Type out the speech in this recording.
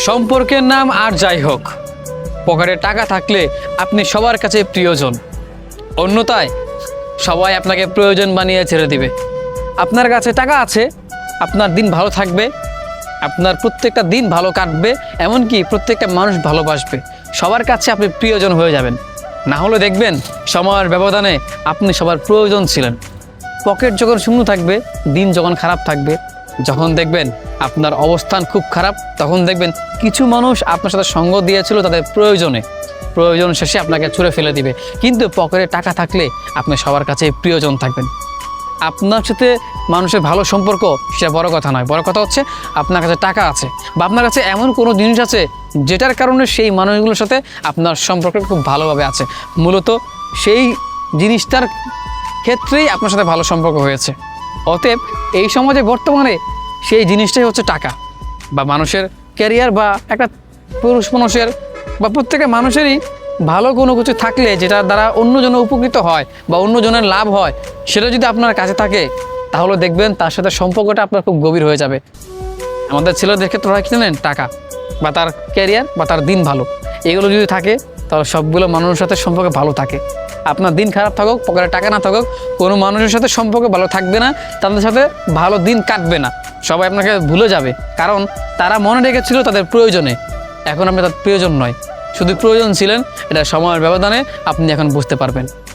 সম্পর্কের নাম আর যাই হোক, পকেটে টাকা থাকলে আপনি সবার কাছে প্রিয়জন, অন্যথায় সবাই আপনাকে প্রয়োজন বানিয়ে ছেড়ে দিবে। আপনার কাছে টাকা আছে, আপনার দিন ভালো থাকবে, আপনার প্রত্যেকটা দিন ভালো কাটবে, এমনকি প্রত্যেকটা মানুষ ভালোবাসবে, সবার কাছে আপনি প্রিয়জন হয়ে যাবেন। না হলে দেখবেন সময়ের ব্যবধানে আপনি সবার প্রয়োজন ছিলেন। পকেট যখন শূন্য থাকবে, দিন যখন খারাপ থাকবে, যখন দেখবেন আপনার অবস্থান খুব খারাপ, তখন দেখবেন কিছু মানুষ আপনার সাথে সঙ্গ দিয়েছিল তাদের প্রয়োজন শেষে আপনাকে ছুঁড়ে ফেলে দিবে। কিন্তু পকেটে টাকা থাকলে আপনি সবার কাছে প্রিয়জন থাকবেন। আপনার সাথে মানুষের ভালো সম্পর্ক সেটা বড় কথা নয়, বড় কথা হচ্ছে আপনার কাছে টাকা আছে বা আপনার কাছে এমন কোনো জিনিস আছে যেটার কারণে সেই মানুষগুলোর সাথে আপনার সম্পর্ক খুব ভালোভাবে আছে। মূলত সেই জিনিসটার ক্ষেত্রেই আপনার সাথে ভালো সম্পর্ক হয়েছে। অতএব এই সমাজে বর্তমানে সেই জিনিসটাই হচ্ছে টাকা বা মানুষের ক্যারিয়ার, বা একটা পুরুষ মানুষের বা প্রত্যেকের মানুষেরই ভালো কোনো কিছু থাকলে যেটার দ্বারা অন্যজন উপকৃত হয় বা অন্যজনের লাভ হয়, সেটা যদি আপনার কাছে থাকে তাহলে দেখবেন তার সাথে সম্পর্কটা আপনার খুব গভীর হয়ে যাবে। আমাদের ছেলেদের ক্ষেত্রে হয় কি জানেন, টাকা বা তার ক্যারিয়ার বা তার দিন ভালো, এগুলো যদি থাকে তাহলে সবগুলো মানুষের সাথে সম্পর্ক ভালো থাকে। আপনার দিন খারাপ থাকুক, পকেটে টাকা না থাকুক, কোনো মানুষের সাথে সম্পর্ক ভালো থাকবে না, তাদের সাথে ভালো দিন কাটবে না, সবাই আপনাকে ভুলে যাবে। কারণ তারা মনে রেখেছিল তাদের প্রয়োজনে, এখন আপনি তার প্রয়োজন নয়, শুধু প্রয়োজন ছিলেন। এটা সময়ের ব্যবধানে আপনি এখন বুঝতে পারবেন।